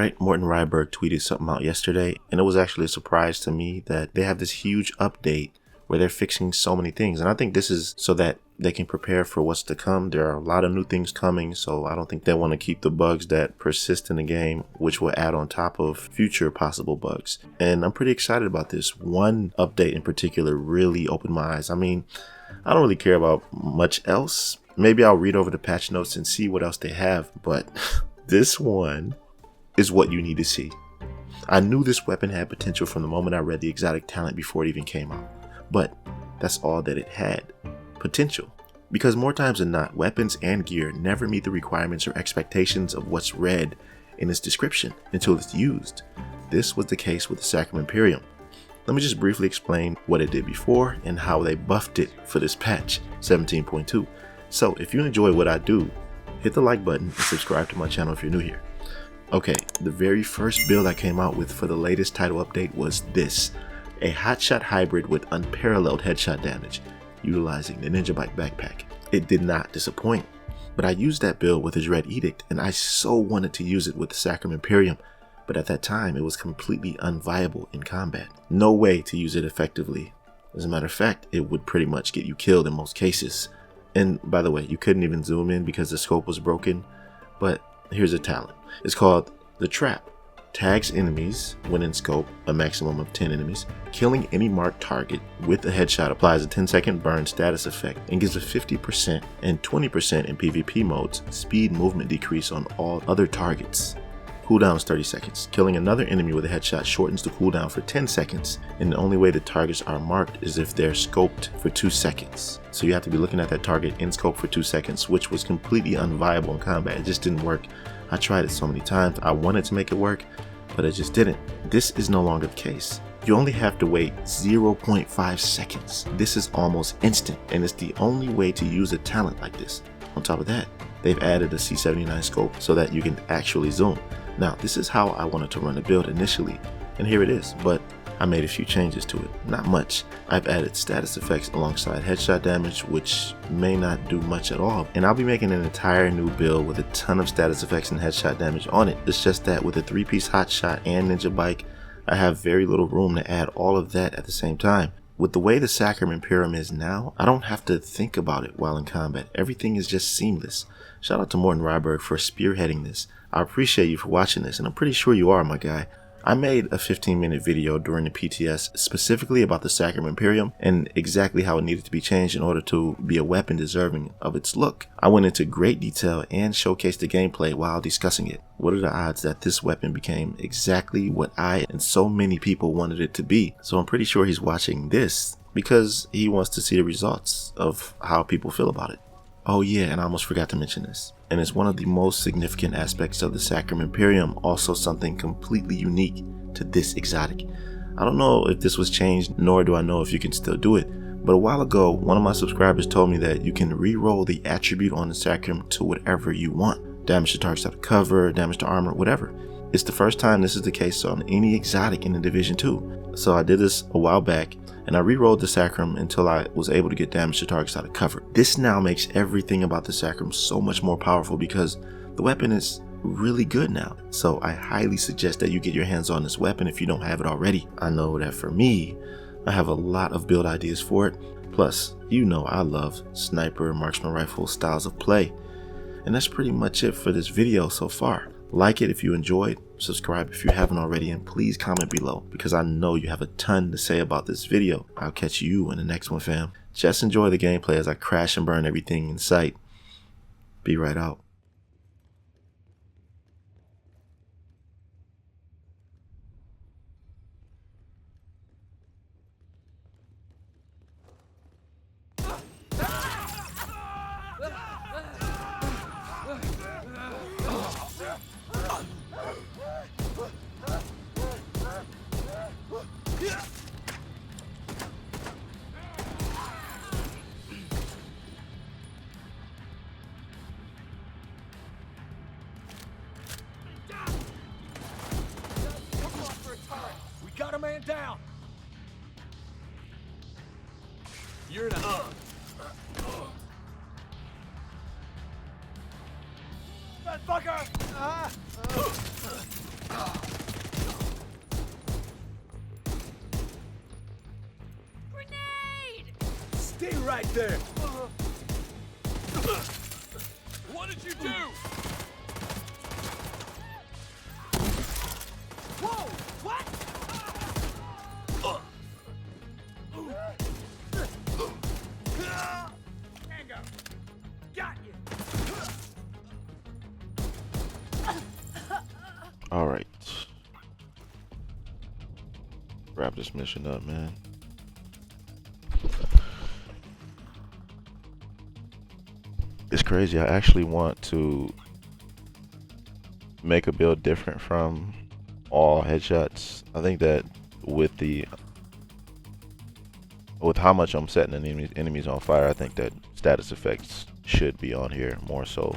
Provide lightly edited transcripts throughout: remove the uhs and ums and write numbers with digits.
Alright, Morten Ryberg tweeted something out yesterday, and it was actually a surprise to me that they have this huge update where they're fixing so many things. And I think this is so that they can prepare for what's to come. There are a lot of new things coming, so I don't think they want to keep the bugs that persist in the game, which will add on top of future possible bugs. And I'm pretty excited about this. One update in particular really opened my eyes. I mean, I don't really care about much else. Maybe I'll read over the patch notes and see what else they have, but this one is what you need to see. I knew this weapon had potential from the moment I read the exotic talent before it even came out, but that's all that it had, potential. Because more times than not, weapons and gear never meet the requirements or expectations of what's read in its description until it's used. This was the case with the Sacrum Imperium. Let me just briefly explain what it did before and how they buffed it for this patch 17.2. So if you enjoy what I do, hit the like button and subscribe to my channel if you're new here. Okay, the very first build I came out with for the latest title update was this, a hotshot hybrid with unparalleled headshot damage, utilizing the 𝐭𝐨𝐲 backpack. It did not disappoint, but I used that build with the Dread Edict, and I so wanted to use it with the Sacrum Imperium, but at that time it was completely unviable in combat. No way to use it effectively. As a matter of fact, it would pretty much get you killed in most cases. And by the way, you couldn't even zoom in because the scope was broken, but here's a talent. It's called the Trap. Tags enemies when in scope, a maximum of 10 enemies. Killing any marked target with a headshot applies a 10-second burn status effect and gives a 50% and 20% in PvP modes speed movement decrease on all other targets. Cooldown is 30 seconds. Killing another enemy with a headshot shortens the cooldown for 10 seconds, and the only way the targets are marked is if they're scoped for 2 seconds. So you have to be looking at that target in scope for 2 seconds, which was completely unviable in combat. It just didn't work. I tried it so many times. I wanted to make it work, but it just didn't. This is no longer the case. You only have to wait 0.5 seconds. This is almost instant, and it's the only way to use a talent like this. On top of that, they've added a C79 scope so that you can actually zoom. Now, this is how I wanted to run the build initially, and here it is, but I made a few changes to it. Not much. I've added status effects alongside headshot damage, which may not do much at all, and I'll be making an entire new build with a ton of status effects and headshot damage on it. It's just that with a 3-piece hotshot and 𝐦𝐵, I have very little room to add all of that at the same time. With the way the Sacrum Imperium is now, I don't have to think about it while in combat. Everything is just seamless. Shout out to Morten Ryberg for spearheading this. I appreciate you for watching this, and I'm pretty sure you are, my guy. I made a 15-minute video during the PTS specifically about the Sacrum Imperium and exactly how it needed to be changed in order to be a weapon deserving of its look. I went into great detail and showcased the gameplay while discussing it. What are the odds that this weapon became exactly what I and so many people wanted it to be? So I'm pretty sure he's watching this because he wants to see the results of how people feel about it. Oh yeah, and I almost forgot to mention this. And it's one of the most significant aspects of the Sacrum Imperium, also something completely unique to this exotic. I don't know if this was changed, nor do I know if you can still do it, but a while ago, one of my subscribers told me that you can re-roll the attribute on the Sacrum to whatever you want. Damage to targets out of cover, damage to armor, whatever. It's the first time this is the case on any exotic in the Division 2. So I did this a while back, and I re-rolled the Sacrum until I was able to get damage to targets out of cover. This now makes everything about the Sacrum so much more powerful because the weapon is really good now. So I highly suggest that you get your hands on this weapon if you don't have it already. I know that for me, I have a lot of build ideas for it. Plus, you know I love sniper, marksman rifle styles of play. And that's pretty much it for this video so far. Like it if you enjoyed, subscribe if you haven't already, and please comment below because I know you have a ton to say about this video. I'll catch you in the next one, fam. Just enjoy the gameplay as I crash and burn everything in sight. Be right out. Got a man down. You're in a that fucker. Stay right there. What did you do? Whoa! What? Tango! Got you! Alright. Wrap this mission up, man. It's crazy. I actually want to make a build different from all headshots. I think that with how much I'm setting the enemies on fire, I think that status effects should be on here more so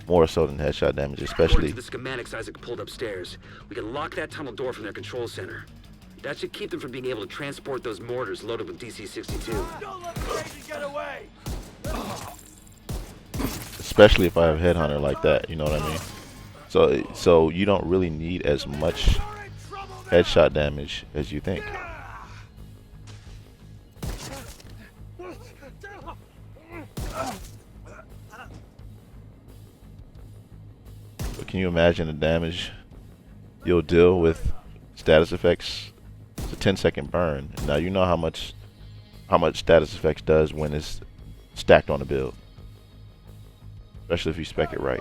than headshot damage, especially. According to the schematics Isaac pulled upstairs, we can lock that tunnel door from their control center. That should keep them from being able to transport those mortars loaded with DC-62. Don't let the crazy get away! Especially if I have Headhunter like that, you know what I mean? So you don't really need as much headshot damage as you think. But can you imagine the damage you'll deal with status effects? It's a 10-second burn. Now you know how much status effects does when it's stacked on a build. Especially if you spec it right.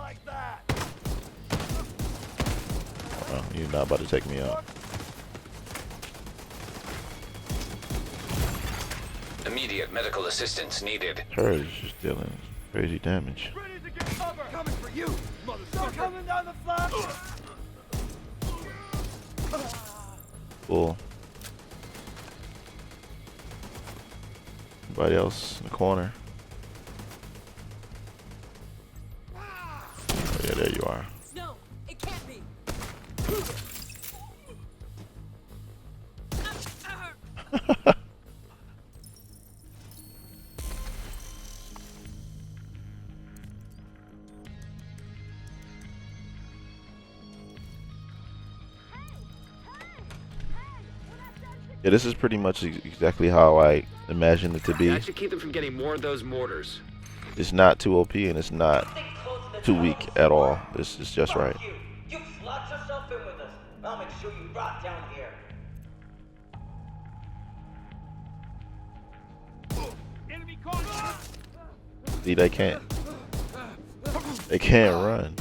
Oh, you're not about to take me out. Immediate medical assistance needed. Her is just dealing crazy damage. Ready to get cover! Coming for you, motherfucker! Coming down the flash! Cool. Anybody else in the corner? Oh, yeah, there you are. No, it can't be. Yeah, this is pretty much exactly how I imagined it to be. That should keep them from getting more of those mortars. It's not too OP and it's not too weak at all. It's just right. You slot yourself in with us. I'll make sure you rot down here. Enemy corner! See, they can't run.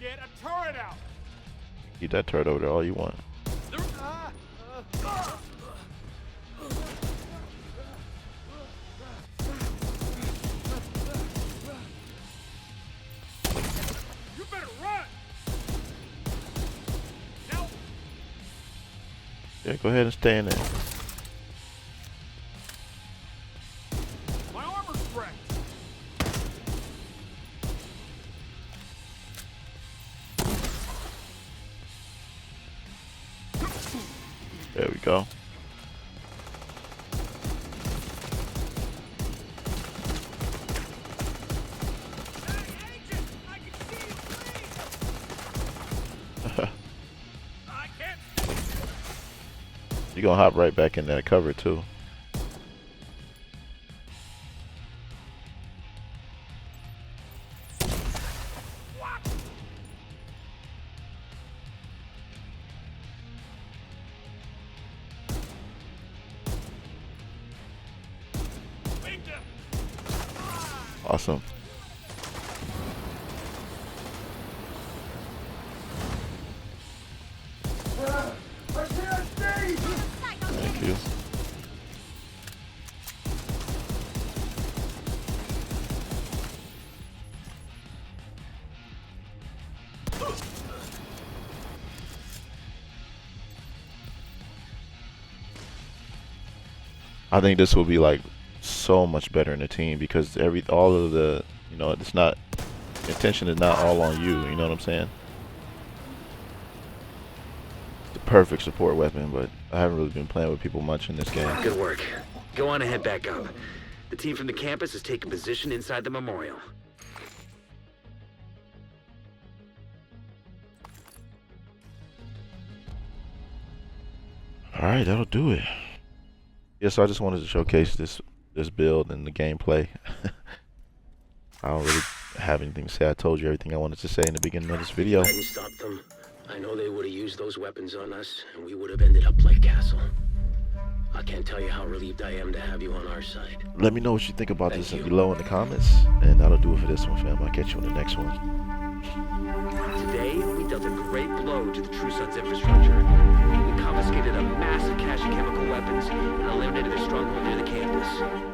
Get a turret out! Keep that turret over there all you want. You better run! Now, Yeah, go ahead and stay in there. my armor's wrecked! There we go. You're gonna hop right back in that cover too. Awesome. Thank you. I think this will be like so much better in the team because all of the, you know, it's not, the attention is not all on you, you know what I'm saying? It's the perfect support weapon, but I haven't really been playing with people much in this game. Good work. Go on and head back up. The team from the campus has taken position inside the memorial. All right, that'll do it. Yeah, so I just wanted to showcase this build and the gameplay. I don't really have anything to say. I told you everything I wanted to say in the beginning of this video. I hadn't stopped them. I know they would have used those weapons on us, and we would have ended up like Castle. I can't tell you how relieved I am to have you on our side. Let me know what you think about Thank this you. below in the comments, and that'll do it for this one, fam. I'll catch you on the next one. Today, we dealt a great blow to the True Sons infrastructure. We confiscated a massive cache of chemical weapons and eliminated their stronghold near the campus.